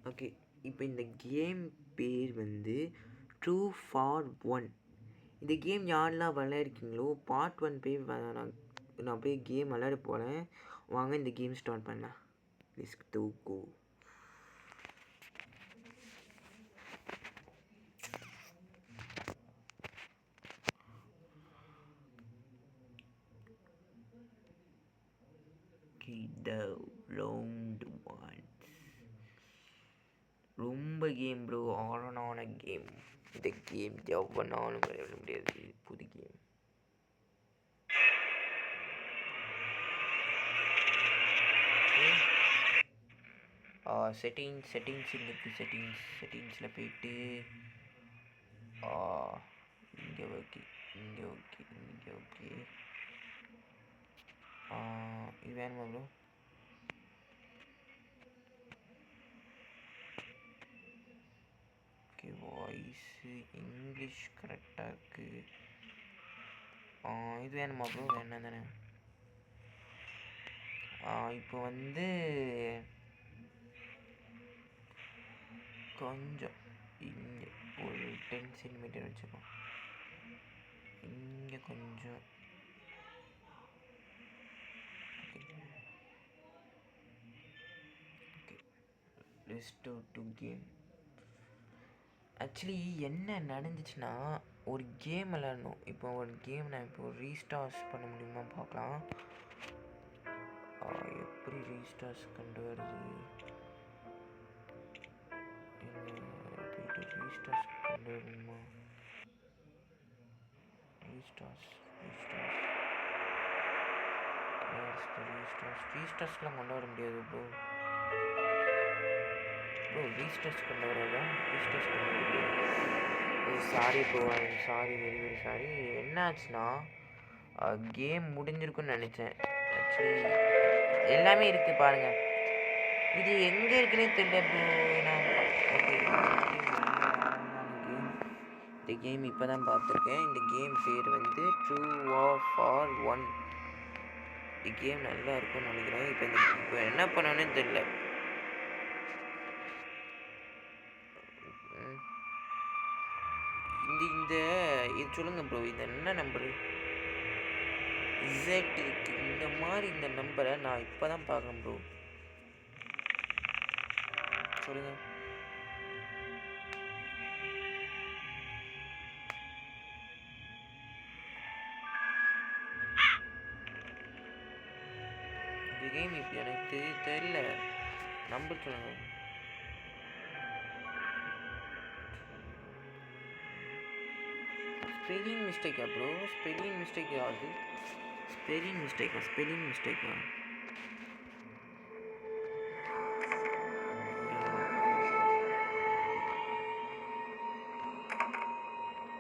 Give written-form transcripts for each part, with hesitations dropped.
Okay, இப்போ இந்த game பேர் வந்து ட்ரூ ஃபார் ஒன். இந்த கேம் யாரெல்லாம் விளையாடிருக்கீங்களோ பார்ட் 1 போய் நான் போய் கேம் விளையாட போகிறேன். வாங்க இந்த கேம் ஸ்டார்ட் பண்ணலாம். Let's go. ரவுண்ட் 1 ரொம்ப கேம் ப்ரோ, ஆன கேம். இந்த கேம் எவ்வளோனாலும் விளையாட முடியாது. புது கேம். செட்டிங்ஸ் இருக்குது. செட்டிங்ஸில் போயிட்டு இங்கே ஓகே இது வேணுமா ப்ரோ? ஓகே, வாய்ஸு இங்கிலீஷ் கரெக்டாக இருக்குது. இது வேணுமா ப்ரோ? வேணாம் தானே. இப்போ வந்து கொஞ்சம் இங்கே ஒரு 10 சென்டிமீட்டர் வச்சுப்போம். இங்கே கொஞ்சம் ரெஸ்ட் டு கேம். ஆக்சுவலி என்ன நடந்துச்சுன்னா, ஒரு கேம் விளையாடணும். இப்போ ஒரு கேம் நான் இப்போ ரீஸ்டார்ட் பண்ண முடியுமா பார்க்கலாம். எப்படி ரீஸ்டார்ட் கொண்டு வருது? ரீஸ்டார்ட் கொண்டு வரணுமா? ரீஸ்டார்ட்ஸ்லாம் கொண்டு வர முடியாது ப்ரோ. ரீஸ்டார்ட்ஸ் கொண்டு வராதா? ரீஸ்டார்ட்ஸ் கொண்டு வர முடியாது. Sorry bro, sorry, very very sorry. என்ன ஆச்சுன்னா, கேம் முடிஞ்சிருக்குன்னு நினச்சேன். ஆக்சுவலி எல்லாமே இருக்குது பாருங்கள். இது எங்கே இருக்குன்னே தெரியல ப்ரோ. இந்த கேம் இப்போ தான் பார்த்துருக்கேன். இந்த கேம் பேர் வந்து ட்ரூ ஃபார் ஒன். இந்த கேம் நல்லா இருக்கும்னு நினைக்கிறேன். இப்போ என்ன பண்ணணும்னு தெரியல. இது சொல்லுங்க ப்ரோ, இது என்ன நம்பரு? Z இருக்கு. இந்த மாதிரி இந்த நம்பரை நான் இப்போ தான் பார்க்குறேன் ப்ரோ. சொல்லுங்க. இந்த கேம் இப்போ எனக்கு தெரியல. நம்பர் சொல்லுங்க. ஸ்பெல்லிங் மிஸ்டேக்கா ப்ரோ? ஸ்பெல்லிங் மிஸ்டேக் ஆகுது. ஸ்பெல்லிங் மிஸ்டேக்கா?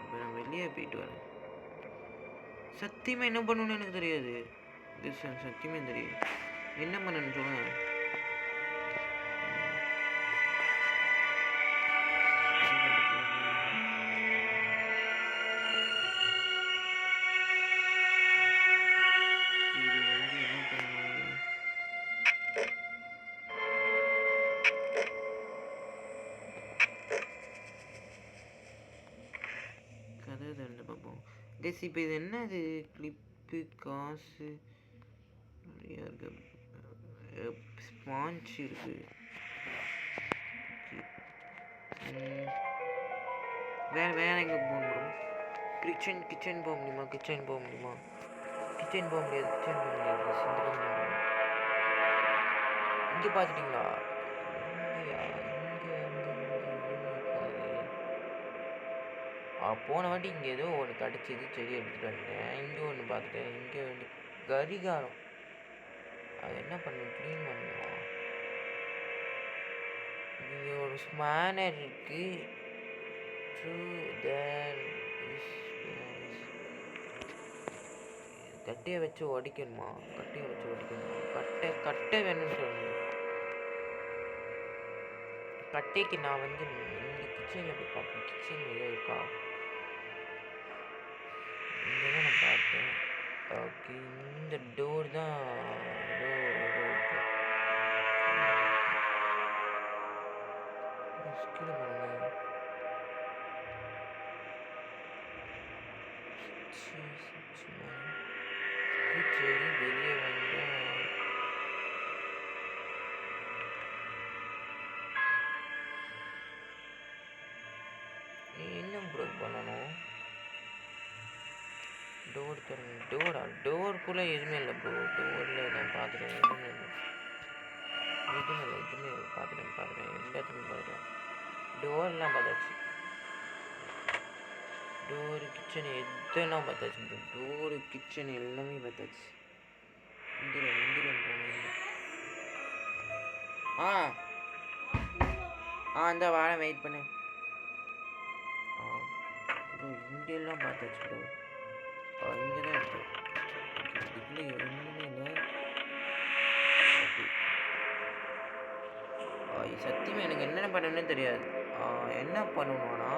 இப்போ நான் வெளியே போயிட்டு வரேன். சத்தியமாக என்ன பண்ணணும்னு எனக்கு தெரியாது. சத்தியமே தெரியாது. என்ன பண்ணணும்னு சொல்லுங்க. இப்போ இது என்னது? கிளிப்பு, காசு நிறையா இருக்கு. ஸ்பாஞ்ச் இருக்கு. வேற எங்கே போகணும்? கிச்சன் போக முடியுமா? கிச்சன் போக முடியாது. இங்கே பார்த்துட்டிங்களா? போன வாட்டி இங்கே ஏதோ ஒன்று கிடச்சிது, செடி எடுத்துகிட்டு வந்துட்டேன். இங்கே ஒன்று பார்த்துட்டேன். இங்கே வந்து கரிகாரம். அது என்ன பண்ணணும்? க்ளீன் பண்ணணுமா? இங்கே ஒரு ஸ்மேனர் இருக்குது. கட்டையை வச்சு உடைக்கணுமா? கட்டை வேணும்னு சொல்லணும். கட்டைக்கு நான் வந்து இந்த கிச்சனில் போய் பார்ப்பேன். கிச்சன் ஏதோ இருக்கா? இங்கே தான் நான் பார்த்தேன். ஓகே, இந்த டோர் தான் ஏதோ இருக்கு. கீழே பாருங்க. செடி வெளியே வந்தா என்ன ப்ரோ பண்ணணும்? டோர் திறந்து டோருக்குள்ளே எதுவுமே இல்லை ப்ரோ. டோரில் நான் பார்த்துட்டேன், எதுவுமே இல்லை பார்த்துட்டேன் எல்லாத்தையுமே பார்த்துட்டேன். டோர்லாம் பார்த்தாச்சு, டோரு கிச்சன் எதெல்லாம் பார்த்தாச்சு ப்ரோ. டோரு கிச்சன் எல்லாமே பார்த்தாச்சு. இந்திரன் போனேன். இந்த வாரம் வெயிட் பண்ணு ப்ரோ. இங்கெல்லாம் பார்த்தாச்சு ப்ரோ. இங்கே தான் இருக்கு. இதுக்குள்ளே ஒன்றுமே இல்லை. சத்தியமாக எனக்கு என்னென்ன பண்ணணும்னு தெரியாது. என்ன பண்ணணும்னா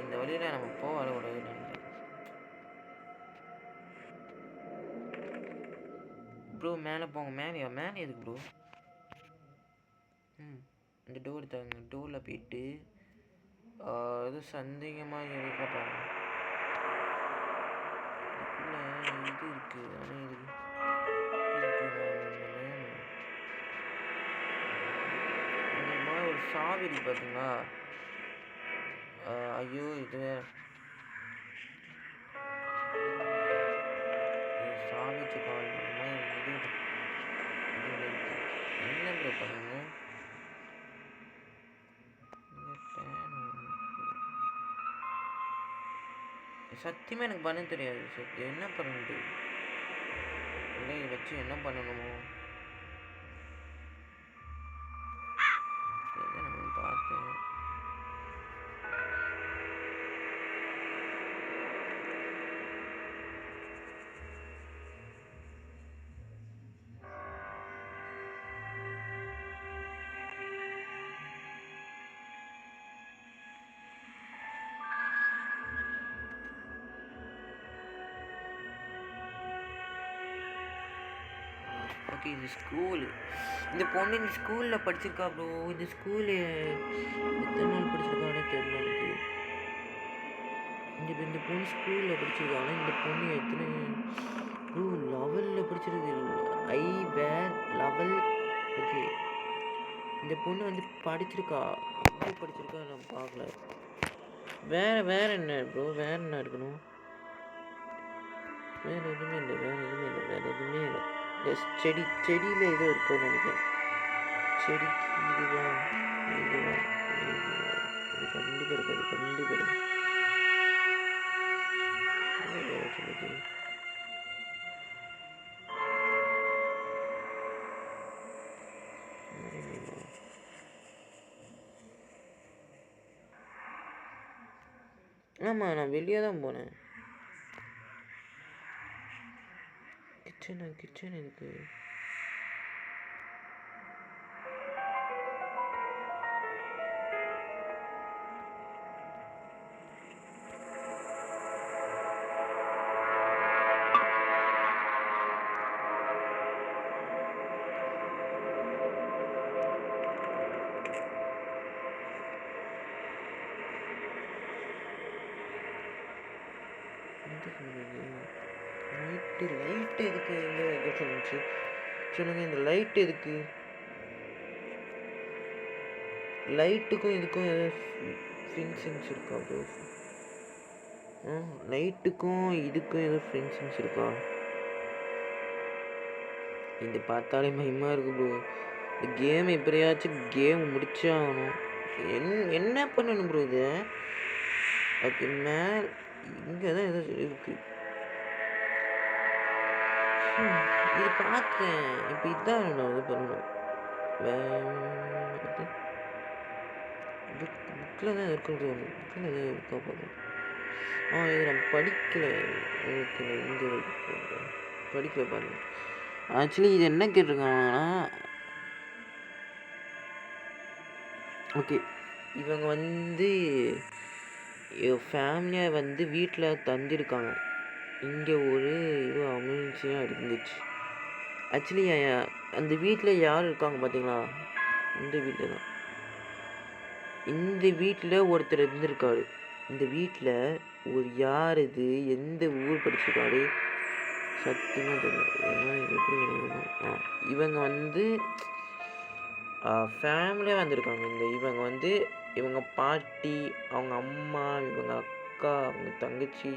இந்த வழியில் நம்ம வரக்கூடாதுன்னு நினைக்கிறேன் ப்ரோ. மேலே போங்க. மேலே எதுக்கு ப்ரோ? இந்த டோர் தாங்க. டோரில் போயிட்டு எதுவும் சந்தேகமாக இருக்கா பாருங்க. இதுக்குள்ளே இது இருக்குது. ஆனால் இந்த மாதிரி ஒரு சாவி இருக்கு பார்த்தீங்களா? ஐயோ இது சாவி கால் இது என்ன ப்ரோ பண்ணுங்க? சத்தியமாக எனக்கு பண்ண தெரியாது. என்ன பண்ணு இல்லை, இதை வச்சு என்ன பண்ணணுமோ நம்ம பார்த்தேன். ஓகே, இது ஸ்கூலு. இந்த பொண்ணு இந்த ஸ்கூலில் படிச்சிருக்கா ப்ரோ. இந்த ஸ்கூலு எத்தனை நாள் படிச்சிருக்கானே தெரியல எனக்கு. இந்த பொண்ணு ஸ்கூலில் படிச்சிருக்காங்க. இந்த பொண்ணு எத்தனை ப்ரோ 11ல் படிச்சிருக்கு. லெவல். ஓகே, இந்த பொண்ணு வந்து படிச்சிருக்கா. எப்படி படிச்சிருக்கா நான் பார்க்கல. வேற என்ன ப்ரோ? வேற என்ன இருக்கணும்? வேறு எதுவுமே இல்லை. செடியில் ஏதோ இருக்குன்னு நினைக்கிறேன். செடிக்கு இதுதான் இது கண்டிப்பாக இருக்காது. சொல்லுது ஆமாம், நான் வெளியே தான் போனேன். கிச்சன் இருக்கு. லைட்டு எதுக்கு எங்கே வைக்க சொன்னிச்சு சொல்லுங்கள். இந்த லைட் எதுக்கு? லைட்டுக்கும் இதுக்கும் ஏதாவது ஃபின்சிங்ஸ் இருக்கா ப்ரோ? லைட்டுக்கும் இதுக்கும் ஏதோ ஃபின்சிங்ஸ் இருக்கா? இது பார்த்தாலே மயமாக இருக்குது ப்ரோ. இந்த கேம் எப்படியாச்சும் கேம் முடிச்சே ஆகணும். என்ன பண்ணணும் ப்ரோ இது? ஓகே, மேல் இங்கே தான் ஏதோ இருக்குது. இது பார்த்தேன். இப்போ இதுதான் நான் இது பண்ணணும். புக்கில் தான் இருக்கிறது. புக்கில் எதாவது இருக்கா பார்க்கணும். இது நான் படிக்கலை. ஓகே, நான் இங்கே படிக்கலை பாருங்க. ஆக்சுவலி இது என்ன கேட்டிருக்காங்கன்னா, ஓகே இவங்க வந்து ஃபேமிலியாக வந்து வீட்டில் தங்கியிருக்காங்க. இங்கே ஒரு இது அமிழ்ச்சியாக இருந்துச்சு. ஆக்சுவலி அந்த வீட்டில் யார் இருக்காங்க பார்த்தீங்களா? இந்த வீட்டில் தான். இந்த வீட்டில் ஒருத்தர் இருந்திருக்காரு. இந்த வீட்டில் ஒரு யார் இது, எந்த ஊர் படிச்சிருக்காரு சத்தியமாக தெரியல. ஏன்னா இது எப்படி நினைக்கணும், இவங்க வந்து ஃபேமிலியாக வந்திருக்காங்க. இவங்க வந்து இவங்க பாட்டி, அவங்க அம்மா, இவங்க அக்கா, அவங்க தங்கச்சி,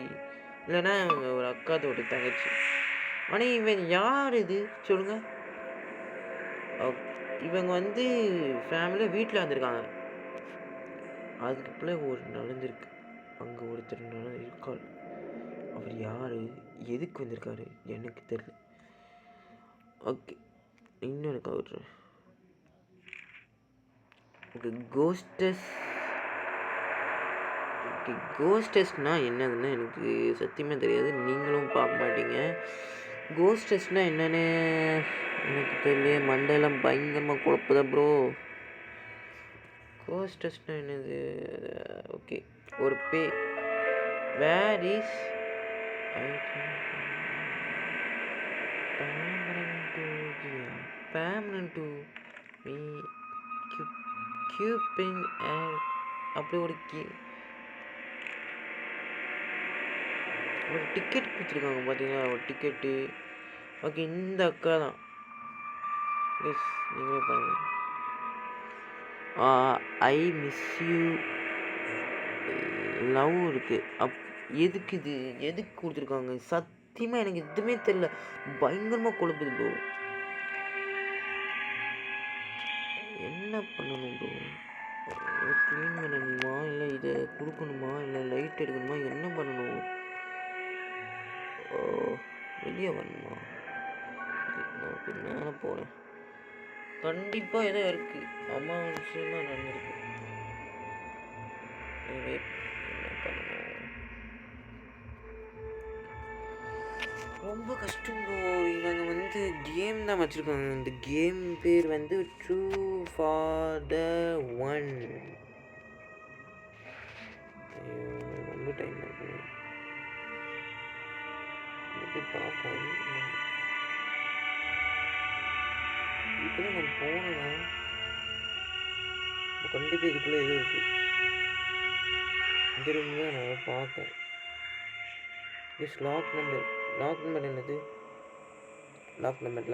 இல்லைன்னா இவங்க ஒரு அக்காத்தோட தங்கச்சி. ஆனால் இவன் யார் இது சொல்லுங்க? இவங்க வந்து ஃபேமிலியாக வீட்டில் வந்திருக்காங்க. அதுக்குள்ளே ஒரு நடந்திருக்கு. அங்கே ஒருத்தர் இருக்கார். அவர் யார், எதுக்கு வந்திருக்காரு எனக்கு தெரியல. ஓகே, இன்னொரு கவுட்ரு. ஓகே, கோஸ்டஸ். ஓகே, கோஸ்டஸ்னால் என்னதுன்னு எனக்கு சத்தியமாக தெரியாது, நீங்களும் பார்க்க மாட்டீங்க. கோஸ்டஸ்னால் என்னென்னு எனக்கு தெரியல. மண்டலம் பயங்கரமாக குழப்பதா ப்ரோ. கோஸ்டஸ்னால் என்னது? ஓகே, ஒரு where is permanent to me keeping அப்படி ஒரு டிக்கெட் கொடுத்துருக்காங்க பார்த்தீங்களா, ஒரு டிக்கெட்டு. ஓகே, இந்த அக்கா தான். எஸ், நீங்களே பாருங்க. ஐ மிஸ் யூ லவ் இருக்குது. எதுக்கு இது, எதுக்கு கொடுத்துருக்காங்க சத்தியமாக எனக்கு எதுவுமே தெரியல. பயங்கரமாக குழப்புது ப்ரோ. என்ன பண்ணணும் ப்ரோ? க்ளீன் பண்ணணுமா, இல்லை இதை கொடுக்கணுமா, இல்லை லைட் எடுக்கணுமா, என்ன பண்ணணும்? வெளியே வரணுமா? நான் மேலே போகிறேன். கண்டிப்பாக ஏதோ இருக்குது. அம்மா விஷயமா நடந்திருக்கு. என்ன பண்ணணும்? ரொம்ப கஷ்டம் ப்ரோ. இவங்க வந்து கேம் தான் வச்சுருக்காங்க. இந்த கேம் பேர் வந்து ட்ரூ ஃபார் த ஒன். ரொம்ப டைம் ஆகும். பார்ப்போம். இதுக்குள்ளே நம்ம போனோன்னா கண்டிப்பாக இதுக்குள்ளே எதுவும் இருக்குது. இந்த ரூம் தான் நான் பார்ப்பேன். எஸ், லாக் நம்பர் என்னது? Lock number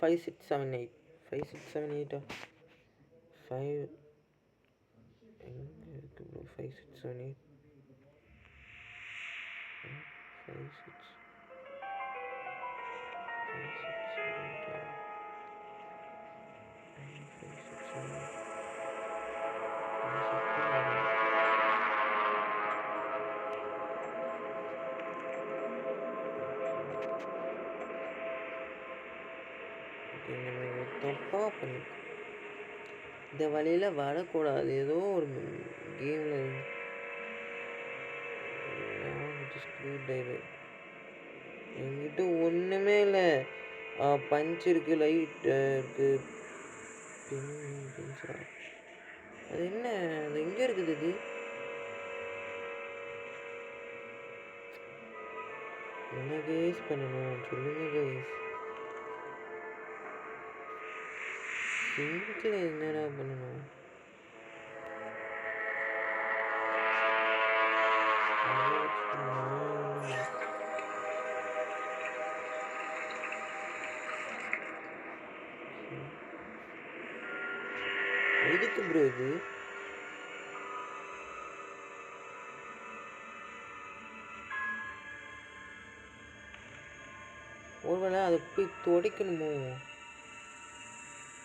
5678. 5678 5 எங்கே இருக்குது ப்ரோ? 5678 56 தப்பாக பண்ணி இந்த வழியில் வரக்கூடாது. ஏதோ ஒரு கேமில் ஸ்க்ரூ டிரைவர் என்கிட்ட ஒன்றுமே இல்லை. பஞ்ச் இருக்குது, லைட் இருக்குது, பென்சிலா. அது என்ன, அது எங்கே இருக்குது? இது என்ன கேஸ் பண்ணணும் சொல்லுங்க கைஸ். சிங்கில் என்னடா பண்ணணும்? எதுக்கு ப்ரோ இது? ஒருவேளை அதை போய் துடைக்கணுமோ?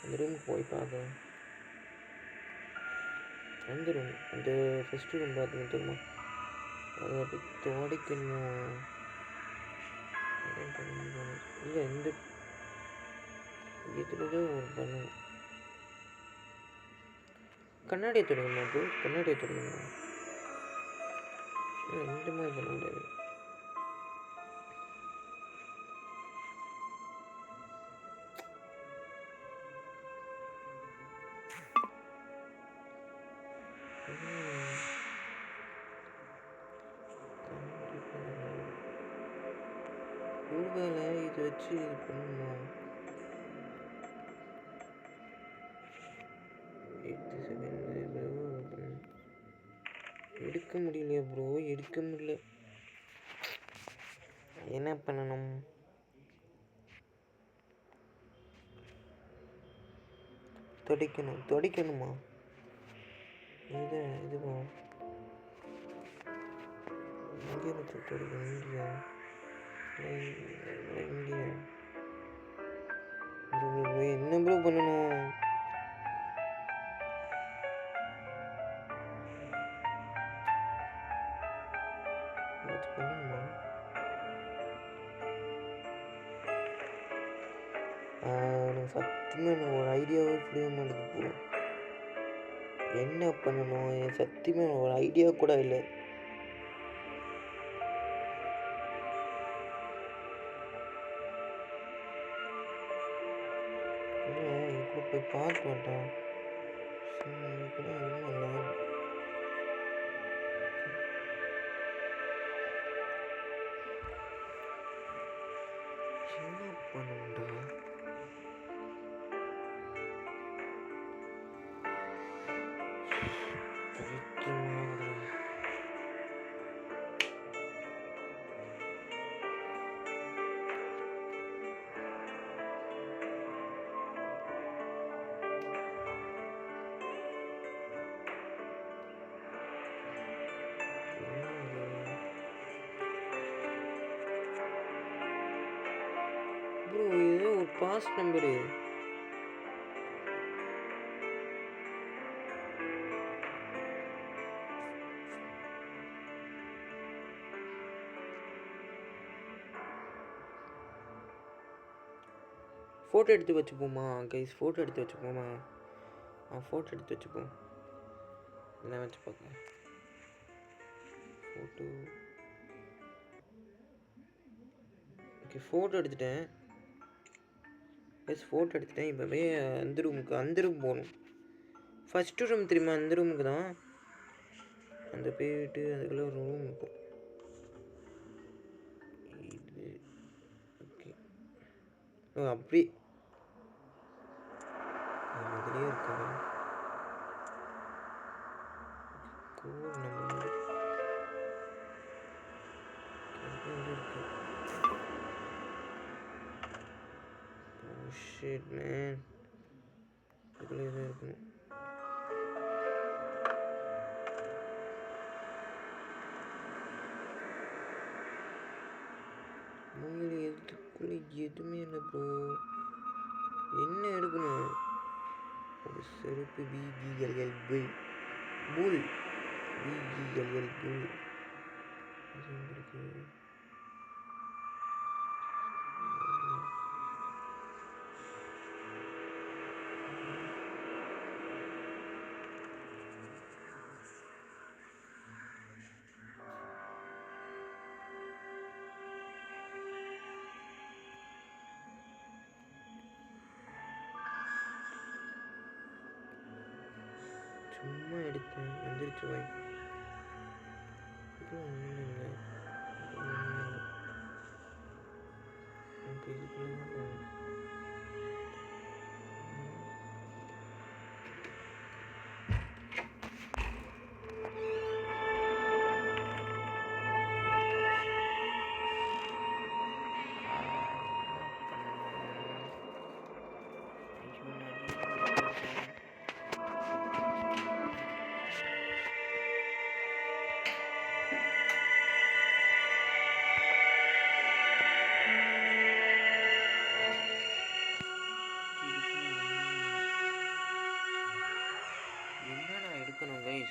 அந்த ரூமுக்கு போய் பார்க்க. அந்த ரூம், அந்த ஃபஸ்ட்டு ரூம் பார்த்துன்னு தெரியுமா? அதை அப்படி துடைக்கணுமோ? இல்லை, இந்த இதில் தான் ஒரு பண்ணணும். கண்ணாடியை தொடங்கணுமா ப்ரோ? கண்ணாடியை தொடங்கணுமா? இந்த மாதிரி பண்ண முடியாது. ஒருவேளை இதை வச்சு இது பண்ணணுமா? எடுக்க முடியலையா ப்ரோ? எடுக்க முடியல. என்ன பண்ணணும்? துடைக்கணுமா? இதுவா? இங்கே வச்சு துடைக்கணும். இங்கேயா? என்ன ப்ரோ பண்ணணும்? பண்ணணுமா? சத்தியமாக எனக்கு ஒரு ஐடியாவே புரிய மாட்டேங்குது ப்ரோ. என்ன பண்ணணும்? சத்தியமாக ஒரு ஐடியா கூட இல்லை. இப்போ போய் பார்க்க மாட்டான். என்ன பண்ணணும்டா? ப்ரோ ஏதோ ஒரு பாஸ் நம்பரு. ஃபோட்டோ எடுத்து வச்சுப்போமா கைஸ்? ஃபோட்டோ எடுத்து வச்சுப்போமா? ஃபோட்டோ எடுத்து வச்சுப்போம். என்ன வச்சு பார்க்கலாம். ஃபோட்டோ ஓகே, ஃபோட்டோ எடுத்துட்டேன். ஃபோட்டோ எடுத்துட்டேன். இப்போவே அந்த ரூம் போகணும். ஃபஸ்ட்டு ரூம் தெரியுமா? அந்த ரூமுக்கு தான். அந்த போயிட்டு அதுக்குள்ளே ஒரு ரூம் இருக்கும். இது ஓகே. அப்படி அதுலேயே இருக்கா? கோட் நம்பர் இருக்கு. ஷிட் மேன், இதுக்குள்ளே தான் இருக்கணும். இதுக்குள்ளே எதுவுமே இல்லை ப்ரோ. என்ன எடுக்கணும்? ஒரு செருப்பு BGLL புல் BGLL புல். அது எங்கே இருக்கு? சும்மா எடுத்தேன், வந்துருச்சு வாய். ஒன்றும் இல்லை. இப்போ இதுக்குள்ளே தான் போகணும்.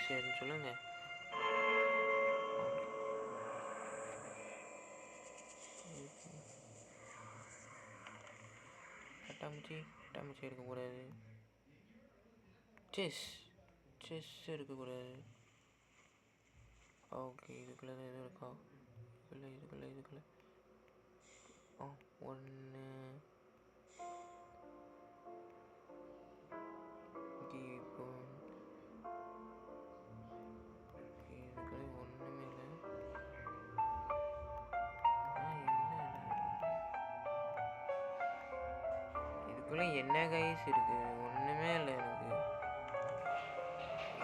சரி சொல்லுங்க. பட்டாம்பூச்சி இருக்கக்கூடாது. செஸ் இருக்கக்கூடாது. ஓகே, இதுக்குள்ளே தான் எதுவும் இருக்கா? இதுக்குள்ளே ஒன்று. ஓகே, இப்போ இதுக்குள்ளே ஒன்றுமே இல்லை. இதுக்குள்ளே என்ன கைஸ் இருக்குது? ஒன்றுமே இல்லை எனக்கு.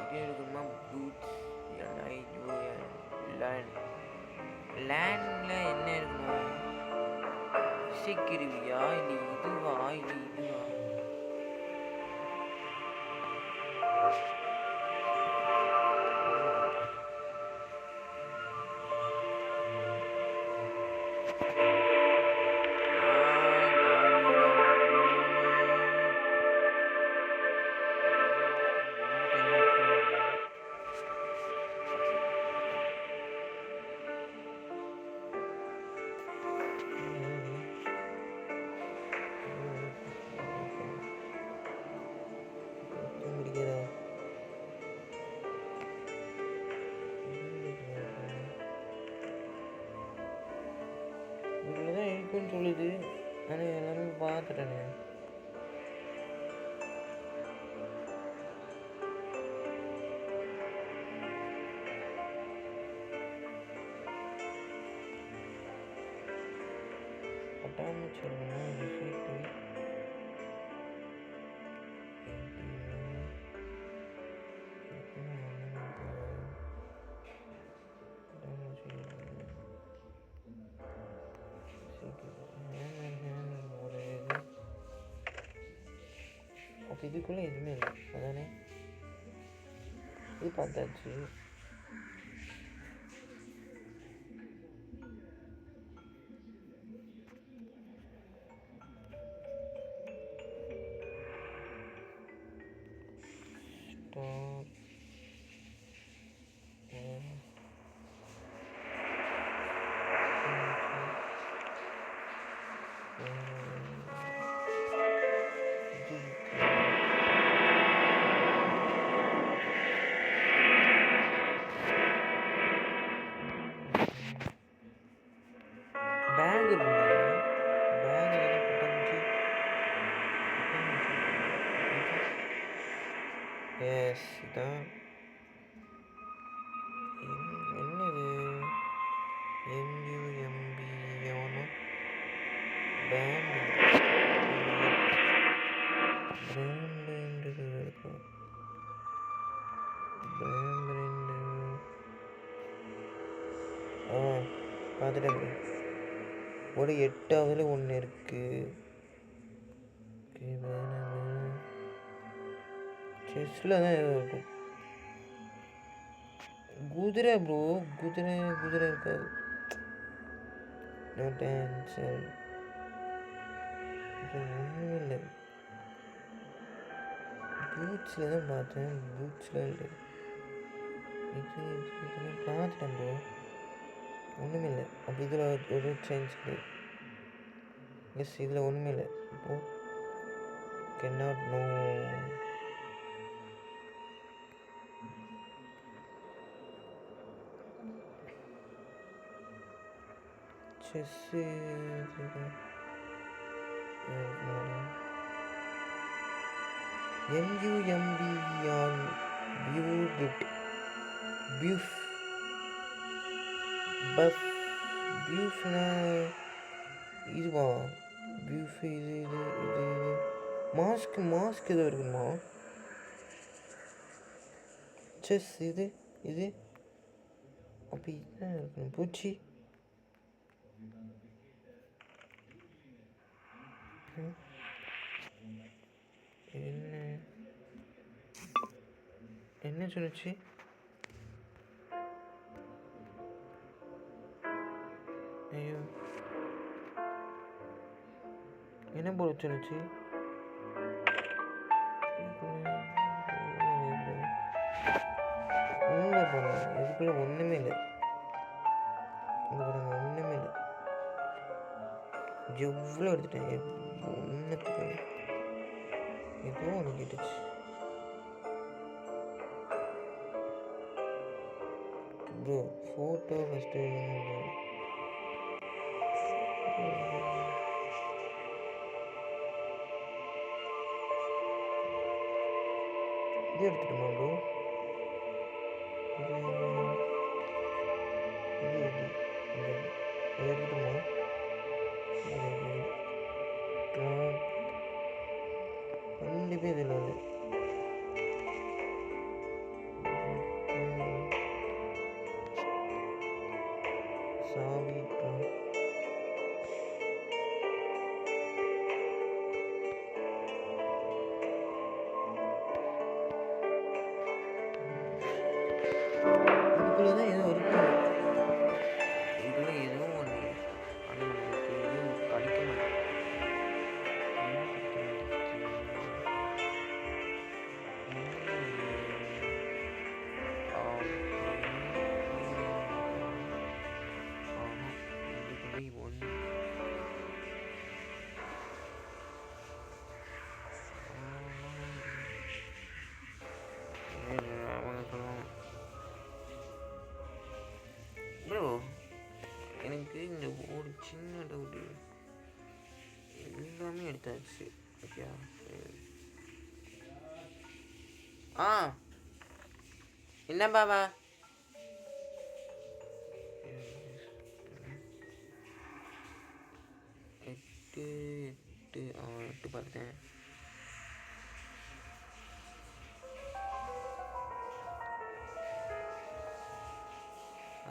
இது இருக்குமா பூட்ஸ் லேண்ட் லேண்டில் என்ன இருக்கணும்? விசைக்குருவியா இல்லை இதுவா இல்லை இதுவா? இதில் தான் இருக்குன்னு சொல்லுது. ஆனால் எல்லாமே பார்த்துட்டேனே. பட்டாம்பூச்சி எடுக்கணும். விசைக்குருவி அப்போ இதுக்குள்ளே எதுவுமே இல்லை அதானே? இது பார்த்தாச்சு. பேக் இருக்குங்க. பேக் பட்டாம்பூச்சி எஸ் இதான். என்னது எம்யூஎம்பி எவனோ பேண்ட் இருக்கும். பார்த்துட்டேங்க. ஒரு 8ஆவதுல ஒன்று இருக்குது. செஸ்ஸில் தான் எதுவும் இருக்கும். குதிரை ப்ரோ, குதிரை இருக்காது. Not answer. ஒன்றும் இல்லை. பூட்ஸில் தான் பார்த்தேன். பூட்ஸில் இல்லை. இது பார்த்துட்டேன் ப்ரோ. ஒன்றுமே இல்லை. அப்போ இதில் ஒரு சேஞ்ச் கிடையாது. எஸ் இதில் ஒன்றுமே இல்லை. இப்போது cannot know. செஸ்ஸு எம்யூஎம்பி ஆன் பியூபிட் பியூஃப் பஃப் பியூஃப்னா இதுவா? பியூஃப் இது இது இது இது மாஸ்க் எதுவும் இருக்குமா? செஸ் இது இது அப்போ இதுதான் இருக்கணும். பூச்சி என்ன சொல்லுச்சு? ஐயோ என்ன போல சொல்லுச்சு? ஒன்றுமே பண்ண இதுக்குள்ள ஒன்றுமே இல்லை. ஒன்றுமே இல்லை. எவ்வளோ எடுத்துட்டேன். ஒன்றுத்துக்கு ஏதோ ஒன்று கேட்டுச்சு. ப்ரோ ஃபோட்டோ ஃபஸ்ட்டு இது எடுத்துட்டுமா ப்ரோ? இது எடுத்துட்டுமா? கண்டிப்பாக இதில் இல்லை. அவங்க சொல்லுவாங்க. ப்ரோ எனக்கு இந்த ஒரு சின்ன டவுட்டு, எல்லாமே எடுத்தாச்சு. ஓகே என்ன பாபா 8 பார்த்தேன்.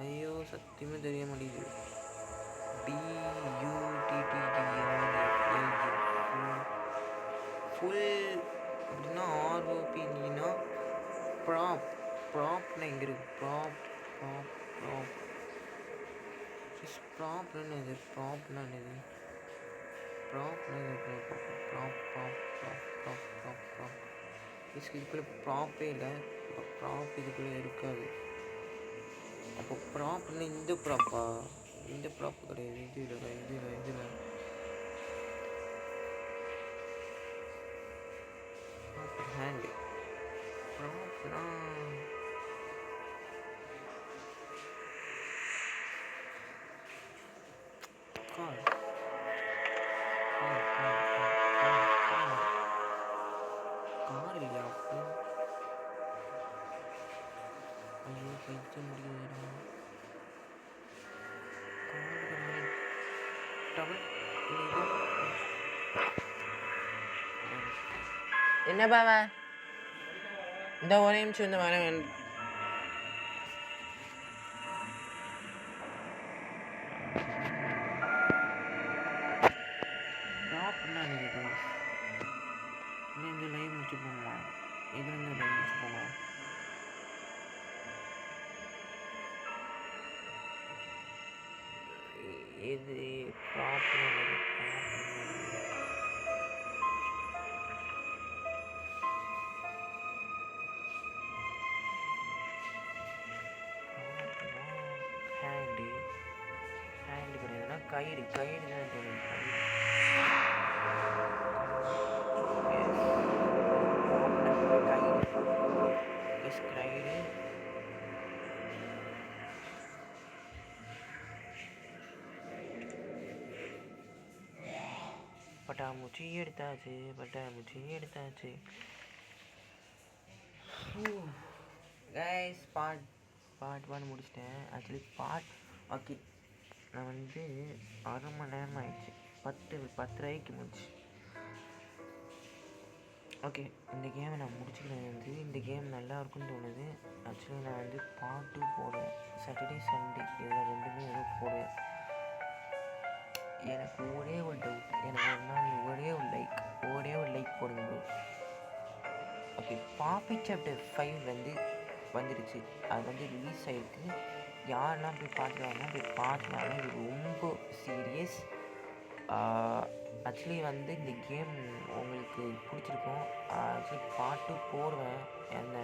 ஐயோ சத்தியமே தெரிய மாட்டேங்குது. ஃபுல் அப்படின்னா ஆர்ஓபி இல்லைன்னா ப்ராப்னா எங்கே இருக்குது? ப்ராப்னா இது இதுக்குள்ளே ப்ராப்பே இல்லை. இப்போ ப்ராப் இதுக்குள்ளே இருக்காது. அப்போ ப்ராப்னா இந்த ப்ராப்பா? இந்த ப்ராப் கிடையாது. இதில் ஹேண்டு ப்ராப்னா கார் இல்லையா? அப்போ ஐயோ பைக்க முடியாது. என்ன பாவா இந்த ஒரே நிமிஷம் இந்த வர இந்த லைவ் முடிச்சு போமா? இதுலேருந்து லைவ் முடிச்சு போமா? இது ஹேண்டு கிடையாதுன்னா கயிறு தான் தெரியும். கயிறு பட்டாம்பூச்சி எடுத்தாச்சு. கைஸ் பார்ட் 1 முடிச்சிட்டேன். ஆக்சுவலி ஓகே நான் வந்து 1/2 மணி நேரம் ஆயிடுச்சு. 10:30 முடிச்சு. ஓகே இந்த கேமை நான் முடிச்சுக்கிறது வந்து இந்த கேம் நல்லா இருக்குன்னு தோணுது. ஆக்சுவலி நான் வந்து பார்ட் 2 போடுவேன். சாட்டர்டே சண்டே இதில் ரெண்டுமே ஏதோ போடுவேன். எனக்கு ஒரே ஒரு டவுட், எனக்கு ஒரு நாள் ஒரே ஒரு லைக் போடுங்க ப்ரோ. ஓகே பாப்பி சாப்டர் 5 வந்து வந்துடுச்சு. அது வந்து ரிலீஸ் ஆகிருக்கு. யாரெல்லாம் போய் பார்த்துக்கலாம். இது ரொம்ப சீரியஸ். ஆக்சுவலி வந்து இந்த கேம் உங்களுக்கு பிடிச்சிருக்கும். ஆக்சுவலி பார்ட் 2 போடுவேன். அந்த